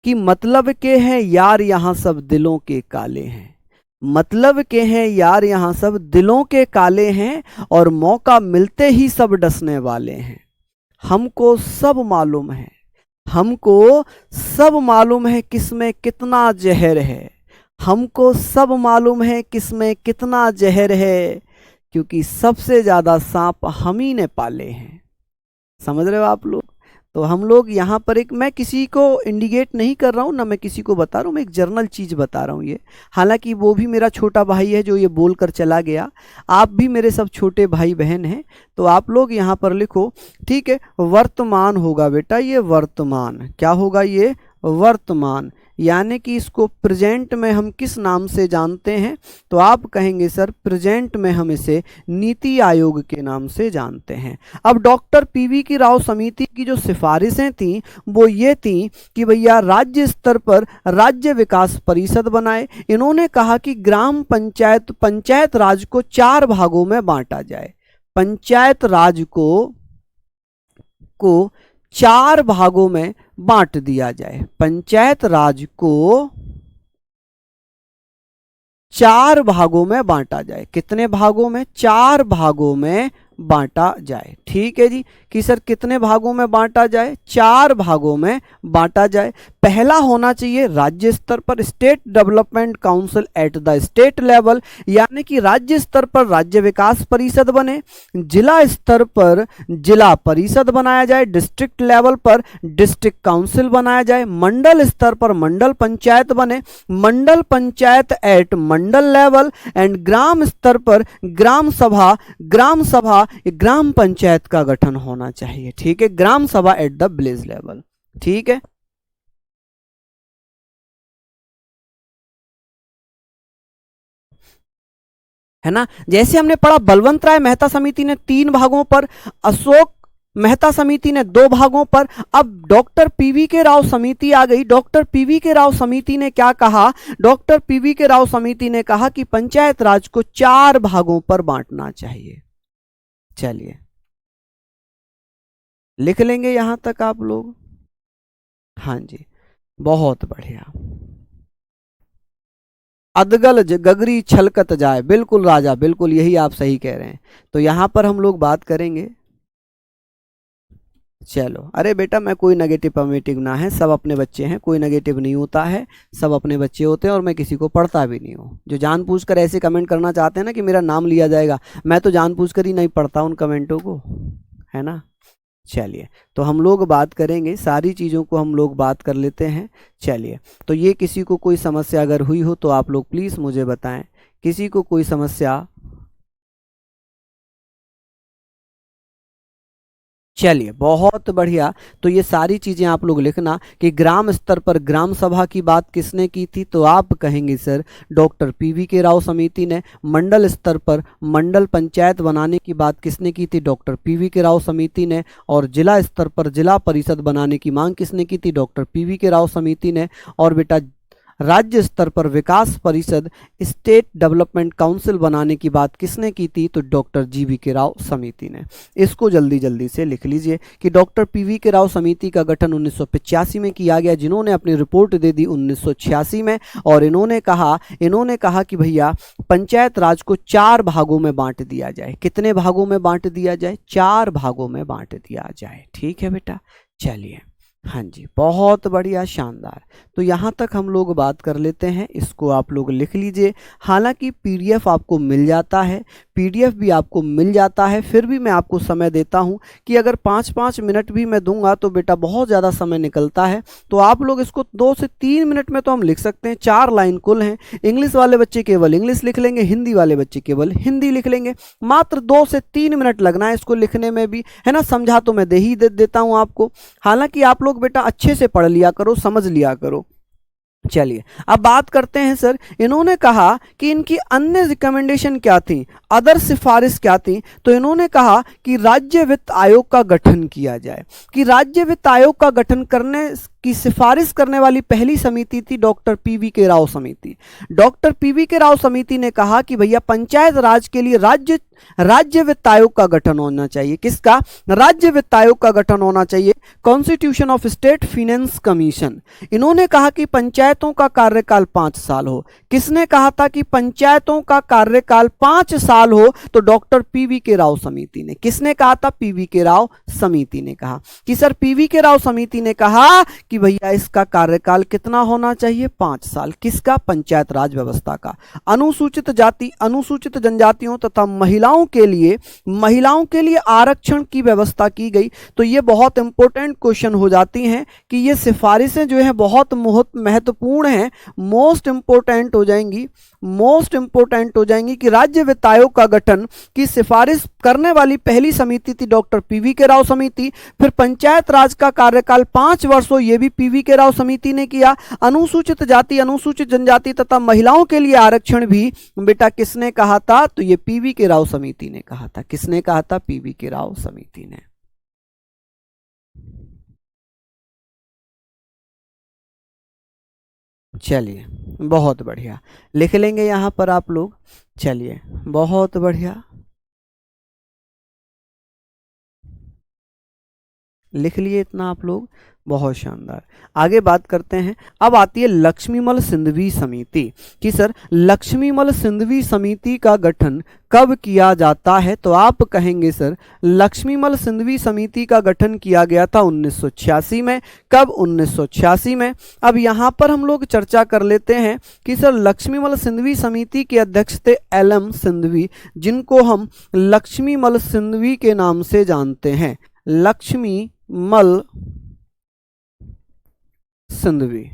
कि मतलब के हैं यार यहाँ सब दिलों के काले हैं। मतलब के हैं यार यहाँ सब दिलों के काले हैं, और मौका मिलते ही सब डसने वाले हैं। हमको सब मालूम है, हमको सब मालूम है किसमें कितना जहर है। हमको सब मालूम है किसमें कितना जहर है, क्योंकि सबसे ज्यादा सांप हम ही ने पाले हैं। समझ रहे हो आप लोग। तो हम लोग यहाँ पर एक, मैं किसी को इंडिकेट नहीं कर रहा हूँ ना, मैं किसी को बता रहा हूँ, मैं एक जर्नल चीज बता रहा हूँ ये। हालांकि वो भी मेरा छोटा भाई है जो ये बोल कर चला गया, आप भी मेरे सब छोटे भाई बहन हैं। तो आप लोग यहाँ पर लिखो, ठीक है। वर्तमान होगा बेटा, ये वर्तमान क्या होगा, ये वर्तमान। यानी कि इसको प्रेजेंट में हम किस नाम से जानते हैं, तो आप कहेंगे सर प्रेजेंट में हम इसे नीति आयोग के नाम से जानते हैं। अब डॉक्टर पीवी की राव समिति की जो सिफारिशें थी वो ये थी कि भैया राज्य स्तर पर राज्य विकास परिषद बनाए। इन्होंने कहा कि ग्राम पंचायत राज को 4 भागों में बांटा जाए। पंचायत राज को 4 भागों में बांट दिया जाए। पंचायत राज को 4 भागों में बांटा जाए। कितने भागों में? 4 भागों में बांटा जाए। ठीक है जी, कि सर कितने भागों में बांटा जाए? 4 भागों में बांटा जाए। पहला होना चाहिए राज्य स्तर पर state development council at the state level, यानी कि राज्य स्तर पर राज्य विकास परिषद बने, जिला स्तर पर जिला परिषद बनाया जाए, डिस्ट्रिक्ट लेवल पर डिस्ट्रिक्ट काउंसिल बनाया जाए, मंडल स्तर पर मंडल पंचायत बने, mandal panchayat at mandal level, and ग्राम स्तर पर ग्राम सभा ग्राम पंचायत का गठन होना चाहिए। ठीक है, ग्राम सभा एट द विलेज लेवल। ठीक है ना। जैसे हमने पढ़ा बलवंत राय मेहता समिति ने 3 भागों पर, अशोक मेहता समिति ने 2 भागों पर। अब डॉक्टर पीवी के राव समिति आ गई। डॉक्टर पीवी के राव समिति ने क्या कहा? डॉक्टर पीवी के राव समिति ने कहा कि पंचायत राज को 4 भागों पर बांटना चाहिए। चलिए लिख लेंगे यहां तक आप लोग। हाँ जी, बहुत बढ़िया। अदगल गगरी छलकत जाए, बिल्कुल राजा, बिल्कुल यही आप सही कह रहे हैं। तो यहां पर हम लोग बात करेंगे। चलो, अरे बेटा मैं कोई नेगेटिव पॉजिटिव ना है, सब अपने बच्चे हैं, कोई नेगेटिव नहीं होता है, सब अपने बच्चे होते हैं और मैं किसी को पढ़ता भी नहीं हूँ। जो जानबूझकर ऐसे कमेंट करना चाहते हैं ना कि मेरा नाम लिया जाएगा, मैं तो जानबूझकर ही नहीं पढ़ता उन कमेंटों को, है ना। चलिए, तो हम लोग बात करेंगे, सारी चीज़ों को हम लोग बात कर लेते हैं। चलिए, तो ये किसी को कोई समस्या अगर हुई हो तो आप लोग प्लीज़ मुझे बताएं, किसी को कोई समस्या। चलिए, बहुत बढ़िया। तो ये सारी चीज़ें आप लोग लिखना कि ग्राम स्तर पर ग्राम सभा की बात किसने की थी, तो आप कहेंगे सर डॉक्टर पीवी के राव समिति ने। मंडल स्तर पर मंडल पंचायत बनाने की बात किसने की थी? डॉक्टर पीवी के राव समिति ने। और जिला स्तर पर जिला परिषद बनाने की मांग किसने की थी? डॉक्टर पीवी के राव समिति ने। और बेटा राज्य स्तर पर विकास परिषद स्टेट डेवलपमेंट काउंसिल बनाने की बात किसने की थी? तो डॉक्टर जीवी के राव समिति ने। इसको जल्दी जल्दी से लिख लीजिए कि डॉक्टर पीवी के राव समिति का गठन 1985 में किया गया, जिन्होंने अपनी रिपोर्ट दे दी 1986 में। और इन्होंने कहा कि भैया पंचायत राज को 4 भागों में बांट दिया जाए। कितने भागों में बांट दिया जाए? 4 भागों में बांट दिया जाए। ठीक है बेटा, चलिए, हाँ जी, बहुत बढ़िया, शानदार। तो यहाँ तक हम लोग बात कर लेते हैं, इसको आप लोग लिख लीजिए। हालांकि पीडीएफ आपको मिल जाता है, पीडीएफ भी आपको मिल जाता है, फिर भी मैं आपको समय देता हूँ कि अगर 5-5 मिनट भी मैं दूंगा तो बेटा बहुत ज़्यादा समय निकलता है। तो आप लोग इसको 2 से 3 मिनट में तो हम लिख सकते हैं। 4 लाइन कुल हैं। इंग्लिश वाले बच्चे केवल इंग्लिश लिख लेंगे, हिंदी वाले बच्चे केवल हिंदी लिख लेंगे। मात्र 2 से 3 मिनट लगना है इसको लिखने में भी, है ना। समझा तो मैं देता हूँ आपको। हालांकि आप लोग बेटा अच्छे से पढ़ लिया करो, समझ लिया करो। चलिए, अब बात करते हैं सर, इन्होंने कहा कि इनकी अन्य रिकमेंडेशन क्या थी, अदर सिफारिश क्या थी। तो इन्होंने कहा कि राज्य वित्त आयोग का गठन किया जाए, कि राज्य वित्त आयोग का गठन करने की सिफारिश करने वाली पहली समिति थी डॉक्टर पीवी के राव समिति। डॉक्टर पीवी के राव समिति ने कहा कि भैया पंचायत राज के लिए राज्य वित्त आयोग का गठन होना चाहिए। किसका? राज्य वित्त आयोग का गठन होना चाहिए। Constitution of state finance commission. इन्होंने कहा कि पंचायतों का कार्यकाल 5 साल हो। किसने कहा था कि पंचायतों का कार्यकाल 5 साल हो? तो डॉक्टर पीवी के राव समिति ने। किसने कहा था? पीवी के राव समिति ने कहा कि सर पीवी के राव समिति ने कहा कि भैया इसका कार्यकाल कितना होना चाहिए? 5 साल। किसका? पंचायत राज व्यवस्था का। अनुसूचित जाति, अनुसूचित जनजातियों तथा महिलाओं के लिए आरक्षण की व्यवस्था की गई। तो ये बहुत इंपॉर्टेंट क्वेश्चन हो जाती हैं कि ये सिफारिशें जो है बहुत महत्वपूर्ण हैं, मोस्ट इंपॉर्टेंट हो जाएंगी। मोस्ट इंपोर्टेंट हो जाएंगी कि राज्य वित्त आयोग का गठन की सिफारिश करने वाली पहली समिति थी डॉक्टर पीवी के राव समिति। फिर पंचायत राज का कार्यकाल 5 वर्ष हो, यह भी पीवी के राव समिति ने किया। अनुसूचित जाति, अनुसूचित जनजाति तथा महिलाओं के लिए आरक्षण भी बेटा किसने कहा था? तो ये पीवी के राव समिति ने कहा था। किसने कहा था? पीवी के राव समिति ने। चलिए बहुत बढ़िया, लिख लेंगे यहां पर आप लोग। चलिए बहुत बढ़िया, लिख लिए इतना आप लोग, बहुत शानदार। आगे बात करते हैं। अब आती है लक्ष्मीमल सिंधवी समिति कि सर लक्ष्मीमल सिंधवी समिति का गठन कब किया जाता है? तो आप कहेंगे सर लक्ष्मीमल सिंधवी समिति का गठन किया गया था 1986 में। कब? 1986 में। अब यहां पर हम लोग चर्चा कर लेते हैं कि सर लक्ष्मीमल सिंधवी समिति के अध्यक्ष थे एल.एम. सिंधवी, जिनको हम लक्ष्मीमल सिंधवी के नाम से जानते हैं। लक्ष्मीमल सिंधवी,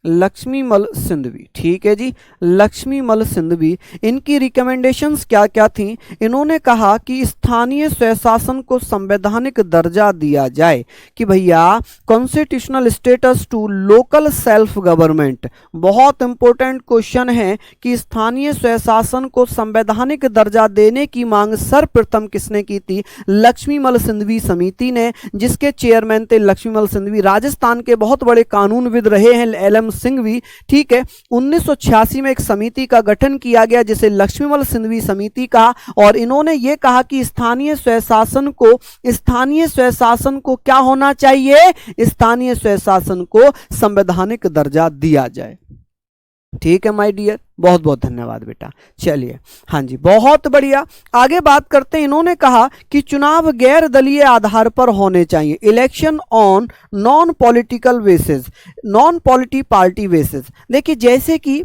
लक्ष्मीमल सिंधवी, ठीक है जी, लक्ष्मीमल सिंधवी। इनकी रिकमेंडेशंस क्या क्या थी? इन्होंने कहा कि स्थानीय स्वशासन को संवैधानिक दर्जा दिया जाए, कि भैया constitutional status to local self government. बहुत इंपॉर्टेंट क्वेश्चन है कि स्थानीय स्वशासन को संवैधानिक दर्जा देने की मांग सर्वप्रथम किसने की थी? लक्ष्मीमल सिंधवी समिति ने, जिसके चेयरमैन थे लक्ष्मीमल सिंधवी। राजस्थान के बहुत बड़े कानूनविद रहे हैं एल.एम. सिंघवी, ठीक है। 1986 में एक समिति का गठन किया गया जिसे लक्ष्मीमल सिंधवी समिति कहा, और इन्होंने ये कहा कि स्थानीय स्वशासन को क्या होना चाहिए? स्थानीय स्वशासन को संवैधानिक दर्जा दिया जाए। ठीक है माय डियर, बहुत बहुत धन्यवाद बेटा। चलिए, हाँ जी, बहुत बढ़िया। आगे बात करते हैं। इन्होंने कहा कि चुनाव गैर दलीय आधार पर होने चाहिए, election on non political basis, non polity party basis. देखिए जैसे कि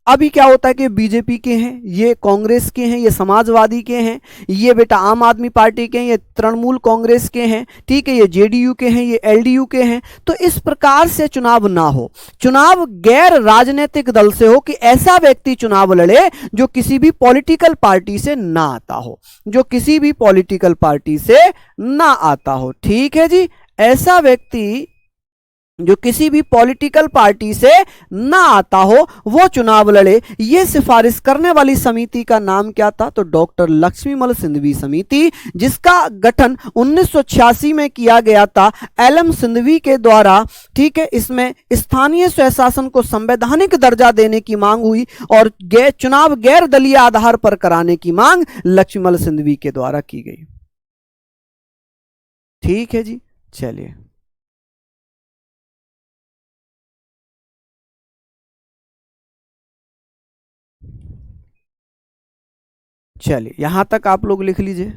अभी क्या होता है कि बीजेपी के हैं, ये कांग्रेस के हैं, ये समाजवादी के हैं, ये बेटा आम आदमी पार्टी के हैं, ये तृणमूल कांग्रेस के हैं, ठीक है, ये जेडीयू के हैं, ये एलडीयू के हैं। तो इस प्रकार से चुनाव ना हो, चुनाव गैर राजनीतिक दल से हो, कि ऐसा व्यक्ति चुनाव लड़े जो किसी भी पॉलिटिकल पार्टी से ना आता हो, जो किसी भी पॉलिटिकल पार्टी से ना आता हो। ठीक है जी, ऐसा व्यक्ति जो किसी भी पॉलिटिकल पार्टी से ना आता हो वो चुनाव लड़े। ये सिफारिश करने वाली समिति का नाम क्या था? तो डॉक्टर लक्ष्मीमल सिंधवी समिति, जिसका गठन 1986 में किया गया था एल.एम. सिंधवी के द्वारा। ठीक है, इसमें स्थानीय स्वशासन को संवैधानिक दर्जा देने की मांग हुई और चुनाव गैर दलीय आधार पर कराने की मांग लक्ष्मीमल सिंधवी के द्वारा की गई। ठीक है जी, चलिए चलिए यहां तक आप लोग लिख लीजिए।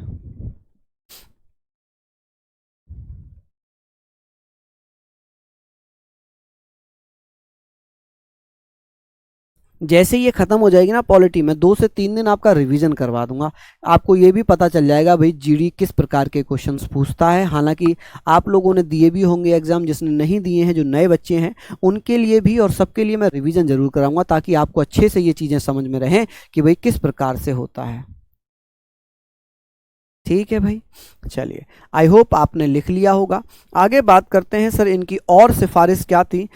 जैसे ये खत्म हो जाएगी ना पॉलिटी में, 2 से 3 दिन आपका रिवीजन करवा दूंगा। आपको ये भी पता चल जाएगा भाई जीडी किस प्रकार के क्वेश्चंस पूछता है। हालांकि आप लोगों ने दिए भी होंगे एग्जाम, जिसने नहीं दिए हैं, जो नए बच्चे हैं उनके लिए भी और सबके लिए मैं रिवीजन जरूर कराऊंगा, ताकि आपको अच्छे से ये चीजें समझ में रहें कि भाई किस प्रकार से होता है। ठीक है भाई, चलिए आई होप आपने लिख लिया होगा। आगे बात करते हैं सर इनकी और सिफारिश क्या थी।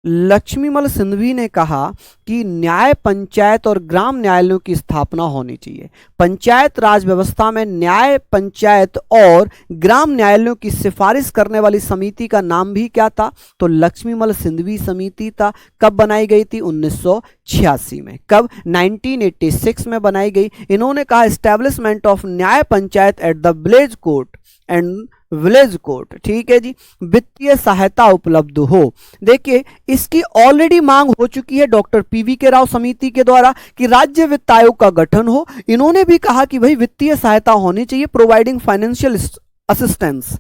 लक्ष्मीमल सिंधवी ने कहा कि न्याय पंचायत और ग्राम न्यायालयों की स्थापना होनी चाहिए। पंचायत राज व्यवस्था में न्याय पंचायत और ग्राम न्यायालयों की सिफारिश करने वाली समिति का नाम भी क्या था? तो लक्ष्मीमल सिंधवी समिति था। कब बनाई गई थी? 1986 में। कब? 1986 में बनाई गई। इन्होंने कहा एस्टेब्लिशमेंट ऑफ न्याय panchayat at the village court and village court. ठीक है जी, वित्तीय सहायता उपलब्ध हो। देखिए इसकी ऑलरेडी मांग हो चुकी है डॉक्टर पीवी के राव समिति के द्वारा कि राज्य वित्त आयोग का गठन हो। इन्होंने भी कहा कि भाई वित्तीय सहायता होनी चाहिए, प्रोवाइडिंग फाइनेंशियल असिस्टेंस,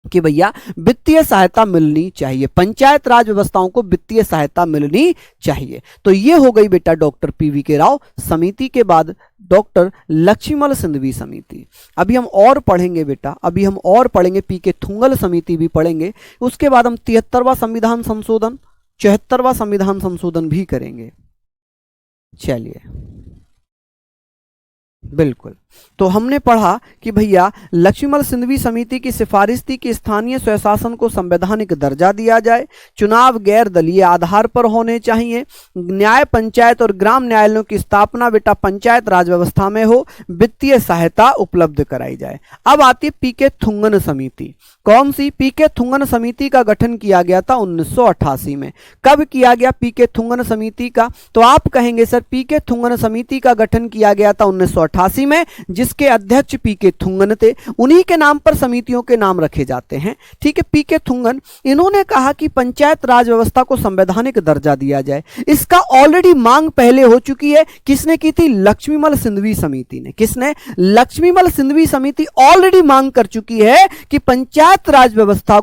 कि भैया वित्तीय सहायता मिलनी चाहिए, पंचायत राज व्यवस्थाओं को वित्तीय सहायता मिलनी चाहिए। तो ये हो गई बेटा डॉक्टर पीवी के राव समिति के बाद डॉक्टर लक्ष्मीमल सिंधवी समिति। अभी हम और पढ़ेंगे बेटा, अभी हम और पढ़ेंगे, पी के थुंगल समिति भी पढ़ेंगे। उसके बाद हम 73वां संविधान संशोधन 74वां संविधान संशोधन भी करेंगे। चलिए, बिल्कुल। तो हमने पढ़ा कि भैया लक्ष्मीमल सिंघवी समिति की सिफारिश थी कि स्थानीय स्वशासन को संवैधानिक दर्जा दिया जाए, चुनाव गैर दलीय आधार पर होने चाहिए, न्याय पंचायत और ग्राम न्यायालयों की स्थापना बेटा पंचायत राज व्यवस्था में हो, वित्तीय सहायता उपलब्ध कराई जाए। अब आती है पीके थुंगन समिति। कौन सी? पीके थुंगन समिति का गठन किया गया था 1988 में। कब किया गया पीके थुंगन समिति का? तो आप कहेंगे सर पीके थुंगन समिति का गठन किया गया था 1988 में, जिसके अध्यक्ष पीके थुंगन थे। उन्हीं के नाम पर समितियों के नाम रखे जाते हैं। ठीक है, पीके थुंगन, इन्होंने कहा कि पंचायत राज व्यवस्था को संवैधानिक दर्जा दिया जाए। इसका ऑलरेडी मांग पहले हो चुकी है। किसने की थी? लक्ष्मीमल सिंघवी समिति ने। किसने? लक्ष्मीमल सिंघवी समिति ऑलरेडी मांग कर चुकी है कि पंचायत राज व्यवस्था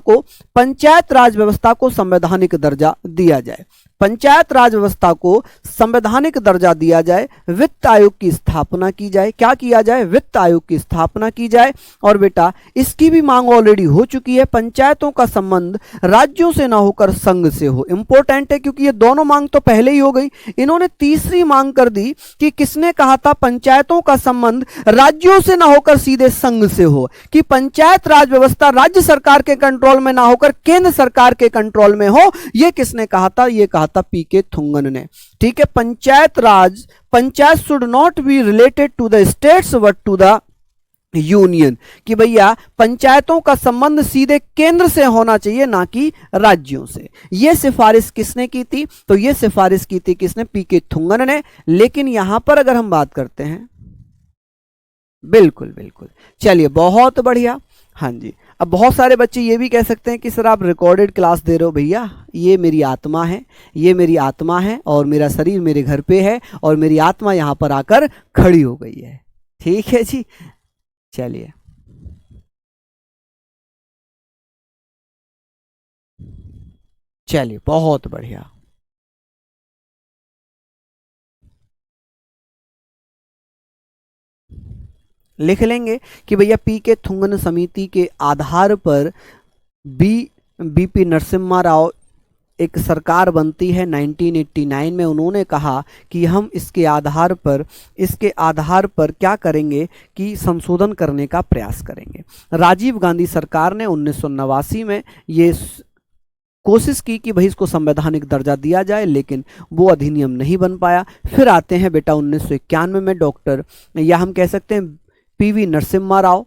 को संवैधानिक दर्जा दिया जाए। पंचायत राज व्यवस्था को संवैधानिक दर्जा दिया जाए, वित्त आयोग की स्थापना की जाए। क्या किया जाए? वित्त आयोग की स्थापना की जाए। और बेटा इसकी भी मांग ऑलरेडी हो चुकी है, पंचायतों का संबंध राज्यों से ना होकर संघ से हो। इंपॉर्टेंट है क्योंकि ये दोनों मांग तो पहले ही हो गई। इन्होंने तीसरी मांग कर दी कि किसने कहा था? पंचायतों का संबंध राज्यों से ना होकर सीधे संघ से हो, कि पंचायत राज व्यवस्था राज्य सरकार के कंट्रोल में ना होकर केंद्र सरकार के कंट्रोल में हो। यह किसने कहा था? यह कहा था पीके थुंगन ने। ठीक है, panchayat should not be related to the states but to the union, कि भैया पंचायतों का संबंध सीधे केंद्र से होना चाहिए, ना कि राज्यों से। यह सिफारिश किसने की थी? तो यह सिफारिश की थी किसने? पीके थुंगन ने। लेकिन यहां पर अगर हम बात करते हैं, बिल्कुल बिल्कुल, चलिए बहुत बढ़िया। हाँ जी, अब बहुत सारे बच्चे ये भी कह सकते हैं कि सर आप रिकॉर्डेड क्लास दे रहे हो। भैया ये मेरी आत्मा है, ये मेरी आत्मा है, और मेरा शरीर मेरे घर पे है, और मेरी आत्मा यहां पर आकर खड़ी हो गई है। ठीक है जी, चलिए चलिए बहुत बढ़िया। लिख लेंगे कि भैया पीके थुंगन समिति के आधार पर बीपी नरसिम्हा राव एक सरकार बनती है 1989 में। उन्होंने कहा कि हम इसके आधार पर क्या करेंगे कि संशोधन करने का प्रयास करेंगे। राजीव गांधी सरकार ने 1989 में ये कोशिश की कि भाई इसको संवैधानिक दर्जा दिया जाए, लेकिन वो अधिनियम नहीं बन पाया। फिर आते हैं बेटा 1991 में डॉक्टर, या हम कह सकते हैं पीवी नरसिम्हा राव,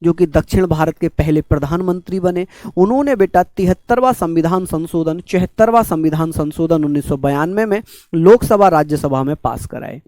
जो कि दक्षिण भारत के पहले प्रधानमंत्री बने। उन्होंने बेटा 73वां संविधान संशोधन 1992 में लोकसभा राज्यसभा में पास कराए।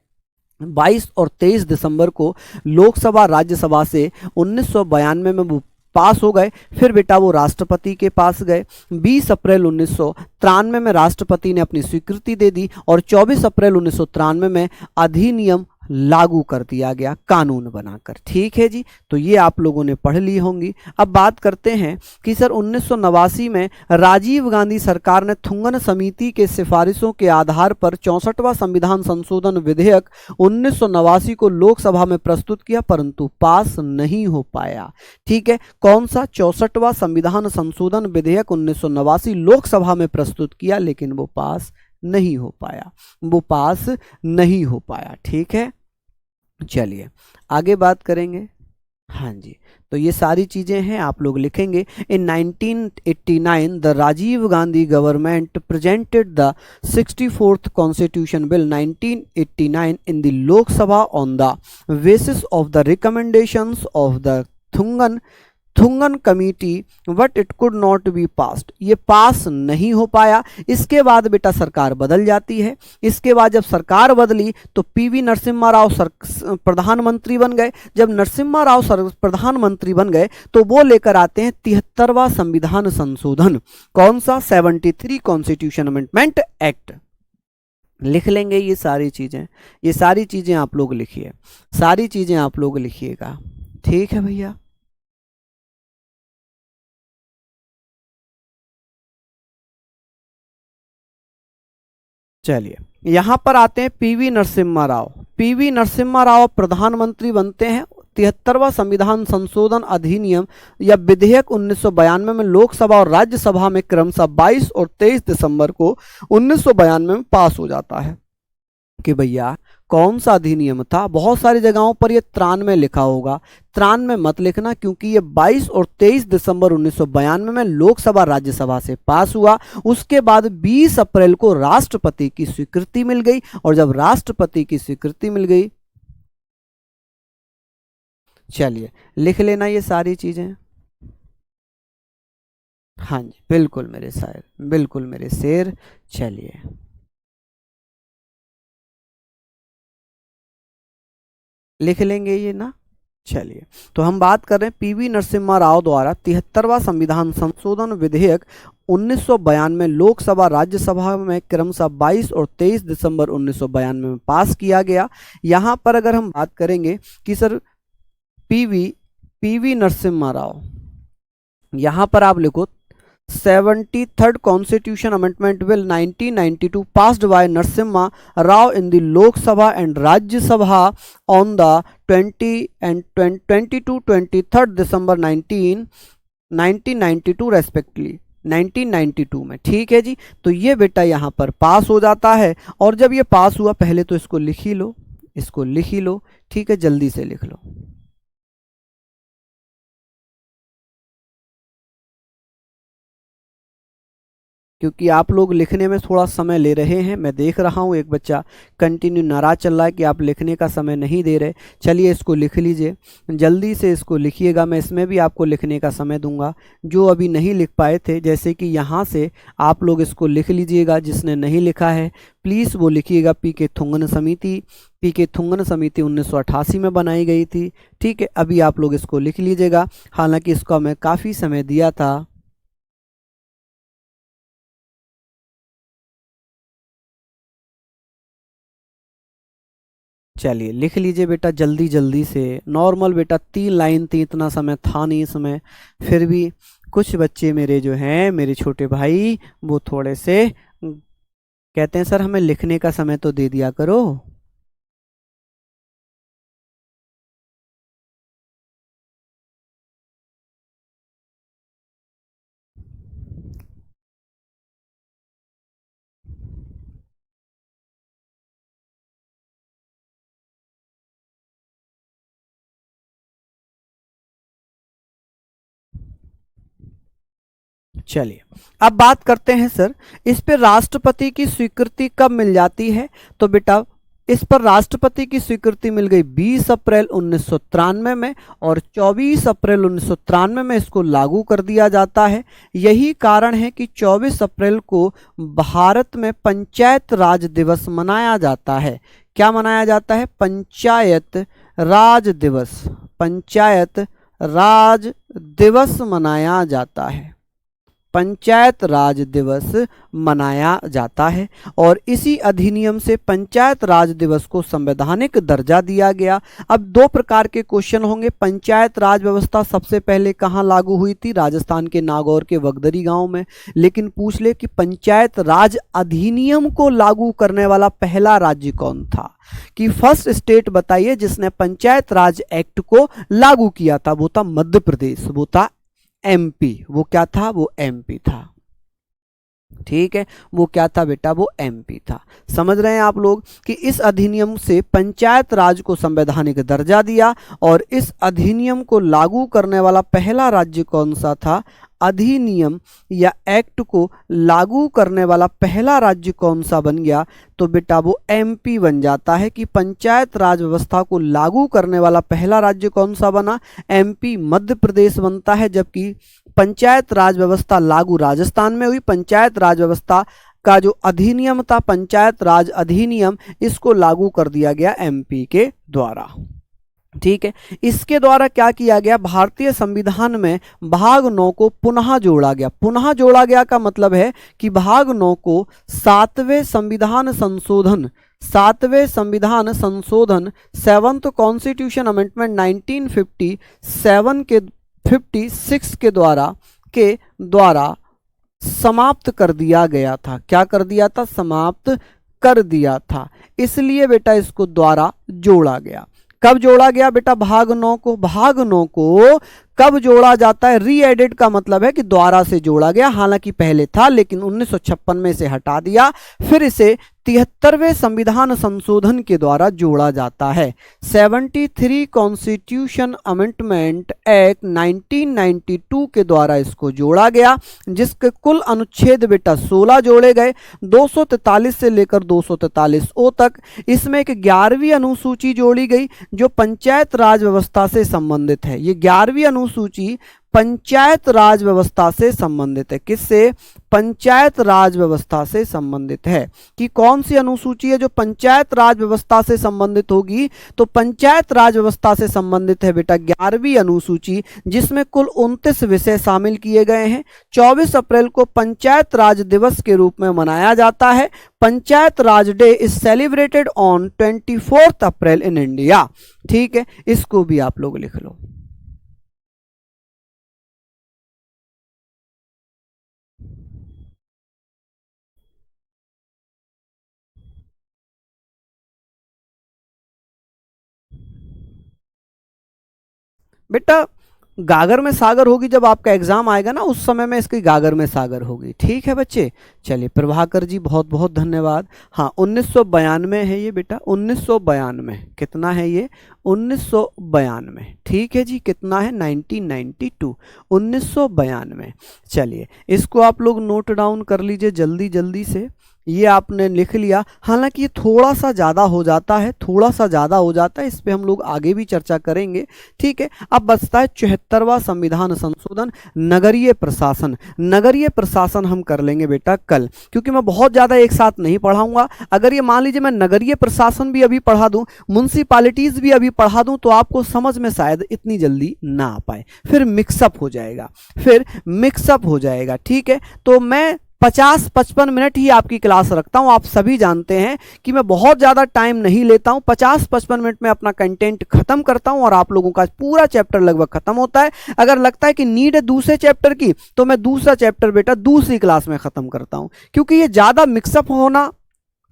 22 और 23 दिसंबर को लोकसभा राज्यसभा से 1992 में वो पास हो गए। फिर बेटा वो राष्ट्रपति के पास गए। 20 अप्रैल 1993 में राष्ट्रपति ने अपनी स्वीकृति दे दी, और 24 अप्रैल 1993 में अधिनियम लागू कर दिया गया कानून बनाकर। ठीक है जी, तो ये आप लोगों ने पढ़ ली होंगी। अब बात करते हैं कि सर 1989 में राजीव गांधी सरकार ने थुंगन समिति के सिफारिशों के आधार पर 64वां संविधान संशोधन विधेयक 1989 को लोकसभा में प्रस्तुत किया, परंतु पास नहीं हो पाया। ठीक है, कौन सा? 64वां संविधान संशोधन विधेयक 1989 लोकसभा में प्रस्तुत किया, लेकिन वो पास नहीं हो पाया। ठीक है, चलिए आगे बात करेंगे। हाँ जी, तो ये सारी चीजें हैं, आप लोग लिखेंगे। In 1989 the Rajiv Gandhi government presented the 64th constitution bill 1989 in the Lok Sabha on the basis of the recommendations of the Thungon committee, but it could not be passed. ये पास नहीं हो पाया। इसके बाद बेटा सरकार बदल जाती है। इसके बाद जब सरकार बदली तो पीवी नरसिम्हा राव प्रधानमंत्री बन गए। जब नरसिम्हा राव प्रधानमंत्री बन गए तो वो लेकर आते हैं 73वां संविधान संशोधन। कौन सा? 73 कॉन्स्टिट्यूशन अमेंडमेंट एक्ट। लिख लेंगे ये सारी चीजें आप लोग लिखिए, सारी चीजें आप लोग लिखिएगा। ठीक है भैया, चलिए यहां पर आते हैं पीवी नरसिम्हा राव प्रधानमंत्री बनते हैं 73वां संविधान संशोधन अधिनियम या विधेयक 1992 में लोकसभा और राज्यसभा में क्रमशः 22 और 23 दिसंबर को 1992 में पास हो जाता है। कि भैया कौन सा अधिनियम था? बहुत सारी जगहों पर ये 93 लिखा होगा, 93 मत लिखना, क्योंकि ये 22 और 23 दिसंबर 1992 में लोकसभा राज्यसभा से पास हुआ। उसके बाद 20 अप्रैल को राष्ट्रपति की स्वीकृति मिल गई, और जब राष्ट्रपति की स्वीकृति मिल गई, चलिए लिख लेना ये सारी चीजें। हाँ जी, बिल्कुल मेरे शायर, बिल्कुल मेरे शेर। चलिए लिख लेंगे ये ना। चलिए, तो हम बात कर रहे हैं पीवी नरसिम्हा राव द्वारा 73वां संविधान संशोधन विधेयक 1992 में लोकसभा राज्यसभा में क्रमशः 22 और 23 दिसंबर 1992 में पास किया गया। यहाँ पर अगर हम बात करेंगे कि सर पीवी नरसिम्हा राव, यहाँ पर आप लिखो 73rd Constitution Amendment Bill 1992 passed by Narasimha Rao in the Lok Sabha and Rajya Sabha on the 22-23rd December 1992 respectively, 1992 में। ठीक है जी, तो ये बेटा यहाँ पर पास हो जाता है। और जब ये पास हुआ, पहले तो इसको लिख ही लो, इसको लिख ही लो। ठीक है, जल्दी से लिख लो। क्योंकि आप लोग लिखने में थोड़ा समय ले रहे हैं, मैं देख रहा हूँ एक बच्चा कंटिन्यू नाराज चल रहा है कि आप लिखने का समय नहीं दे रहे। चलिए इसको लिख लीजिए, जल्दी से इसको लिखिएगा। मैं इसमें भी आपको लिखने का समय दूंगा। जो अभी नहीं लिख पाए थे, जैसे कि यहाँ से आप लोग इसको लिख लीजिएगा। जिसने नहीं लिखा है प्लीज़ वो लिखिएगा। पीके थुंगन समिति 1988 में बनाई गई थी। ठीक है, अभी आप लोग इसको लिख लीजिएगा। हालांकि इसका मैं काफ़ी समय दिया था। चलिए लिख लीजिए बेटा जल्दी जल्दी से। नॉर्मल बेटा 3 लाइन थी, इतना समय था नहीं इसमें। फिर भी कुछ बच्चे मेरे जो हैं, मेरे छोटे भाई, वो थोड़े से कहते हैं सर हमें लिखने का समय तो दे दिया करो। चलिए अब बात करते हैं सर, इस पे राष्ट्रपति की स्वीकृति कब मिल जाती है? तो बेटा इस पर राष्ट्रपति की स्वीकृति मिल गई 20 अप्रैल 1993 में, और 24 अप्रैल 1993 में इसको लागू कर दिया जाता है। यही कारण है कि 24 अप्रैल को भारत में पंचायत राज दिवस मनाया जाता है। क्या मनाया जाता है? पंचायत राज दिवस। पंचायत राज दिवस मनाया जाता है। पंचायत राज दिवस मनाया जाता है, और इसी अधिनियम से पंचायत राज दिवस को संवैधानिक दर्जा दिया गया। अब 2 प्रकार के क्वेश्चन होंगे। पंचायत राज व्यवस्था सबसे पहले कहाँ लागू हुई थी? राजस्थान के नागौर के वगदरी गांव में। लेकिन पूछ ले कि पंचायत राज अधिनियम को लागू करने वाला पहला राज्य कौन था? कि फर्स्ट स्टेट बताइए जिसने पंचायत राज एक्ट को लागू किया था। वो था मध्य प्रदेश, वो था एमपी। वो क्या था? वो एमपी था। ठीक है, वो क्या था बेटा? वो एमपी था। समझ रहे हैं आप लोग कि इस अधिनियम से पंचायत राज को संवैधानिक दर्जा दिया, और इस अधिनियम को लागू करने वाला पहला राज्य कौन सा था? अधिनियम या एक्ट को लागू करने वाला पहला राज्य कौन सा बन गया? तो बेटा वो एमपी बन जाता है। कि पंचायत राज व्यवस्था को लागू करने वाला पहला राज्य कौन सा बना? एमपी, मध्य प्रदेश बनता है। जबकि पंचायत राज व्यवस्था लागू राजस्थान में हुई। पंचायत राज व्यवस्था का जो अधिनियम था, पंचायत राज अधिनियम, इसको लागू कर दिया गया एमपी के द्वारा। ठीक है, इसके द्वारा क्या किया गया? भारतीय संविधान में भाग 9 को पुनः जोड़ा गया। पुनः जोड़ा गया का मतलब है कि भाग 9 को 7वें संविधान संशोधन 7th कॉन्स्टिट्यूशन अमेंडमेंट 1957 के 56 के द्वारा समाप्त कर दिया गया था। क्या कर दिया था? समाप्त कर दिया था। इसलिए बेटा इसको द्वारा जोड़ा गया। कब जोड़ा गया बेटा भाग 9 को? भाग 9 को कब जोड़ा जाता है? री एडेड का मतलब है कि दोबारा से जोड़ा गया, हालांकि पहले था लेकिन 1956 में से हटा दिया, फिर इसे 73वें संविधान संशोधन के द्वारा जोड़ा जाता है। 73 कॉन्स्टिट्यूशन अमेंडमेंट एक्ट 1992 के द्वारा इसको जोड़ा गया, जिसके कुल अनुच्छेद बेटा 16 जोड़े गए, 243 से लेकर 243 ओ तक। इसमें एक 11वीं अनुसूची जोड़ी गई जो पंचायत राज व्यवस्था से संबंधित है। ये 11वीं अनुसूची पंचायत राज व्यवस्था से संबंधित है। किससे? पंचायत राज व्यवस्था से संबंधित है। कि कौन सी अनुसूची है जो पंचायत राज व्यवस्था से संबंधित होगी? तो पंचायत राज व्यवस्था से संबंधित है बेटा 11वीं अनुसूची, जिसमें कुल 29 विषय शामिल किए गए हैं। 24 अप्रैल को पंचायत राज दिवस के रूप में मनाया जाता है। Panchayat raj day is celebrated on 24 April in India. ठीक है, इसको भी आप लोग लिख लो। बेटा गागर में सागर होगी, जब आपका एग्जाम आएगा ना उस समय में इसकी गागर में सागर होगी। ठीक है बच्चे, चलिए प्रभाकर जी बहुत बहुत धन्यवाद। हाँ 1992 है ये बेटा, 1992। कितना है ये? 1992। ठीक है जी, कितना है? 1992, 1992। चलिए इसको आप लोग नोट डाउन कर लीजिए जल्दी जल्दी से। ये आपने लिख लिया, हालांकि ये थोड़ा सा ज़्यादा हो जाता है, थोड़ा सा ज़्यादा हो जाता है, इस पे हम लोग आगे भी चर्चा करेंगे। ठीक है, अब बचता है 74वां संविधान संशोधन, नगरीय प्रशासन। नगरीय प्रशासन हम कर लेंगे बेटा कल, क्योंकि मैं बहुत ज़्यादा एक साथ नहीं पढ़ाऊंगा। अगर ये मान लीजिए मैं नगरीय प्रशासन भी अभी पढ़ा दूं, म्युनिसिपैलिटीज़ भी अभी पढ़ा दूं, तो आपको समझ में शायद इतनी जल्दी ना आ पाए, फिर मिक्सअप हो जाएगा, फिर मिक्सअप हो जाएगा। ठीक है, तो मैं 50-55 मिनट ही आपकी क्लास रखता हूं। आप सभी जानते हैं कि मैं बहुत ज़्यादा टाइम नहीं लेता हूं। 50-55 मिनट में अपना कंटेंट खत्म करता हूं और आप लोगों का पूरा चैप्टर लगभग खत्म होता है। अगर लगता है कि नीड है दूसरे चैप्टर की, तो मैं दूसरा चैप्टर बेटा दूसरी क्लास में खत्म करता हूं, क्योंकि ये ज़्यादा मिक्सअप होना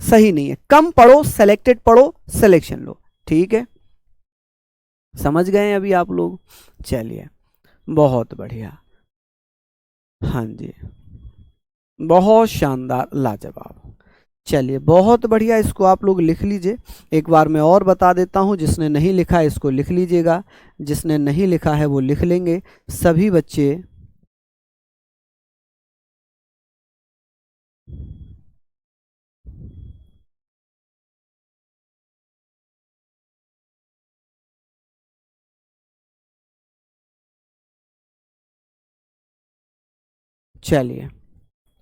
सही नहीं है। कम पढ़ो, सेलेक्टेड पढ़ो, सिलेक्शन लो। ठीक है, समझ गए अभी आप लोग? चलिए बहुत बढ़िया। हाँ जी, बहुत शानदार, लाजवाब। चलिए बहुत बढ़िया, इसको आप लोग लिख लीजिए। एक बार मैं और बता देता हूँ, जिसने नहीं लिखा है इसको लिख लीजिएगा, जिसने नहीं लिखा है वो लिख लेंगे सभी बच्चे। चलिए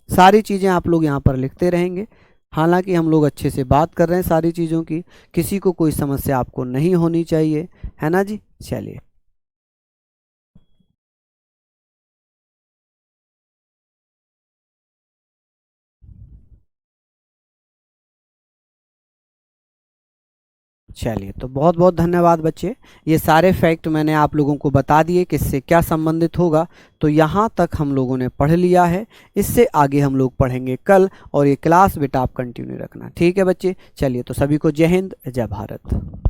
सारी चीज़ें आप लोग यहाँ पर लिखते रहेंगे। हालांकि हम लोग अच्छे से बात कर रहे हैं सारी चीज़ों की, किसी को कोई समस्या आपको नहीं होनी चाहिए, है ना जी? चलिए चलिए, तो बहुत बहुत धन्यवाद बच्चे। ये सारे फैक्ट मैंने आप लोगों को बता दिए किससे क्या संबंधित होगा, तो यहाँ तक हम लोगों ने पढ़ लिया है। इससे आगे हम लोग पढ़ेंगे कल, और ये क्लास बेटा आप कंटिन्यू रखना। ठीक है बच्चे? चलिए, तो सभी को जय हिंद, जय भारत।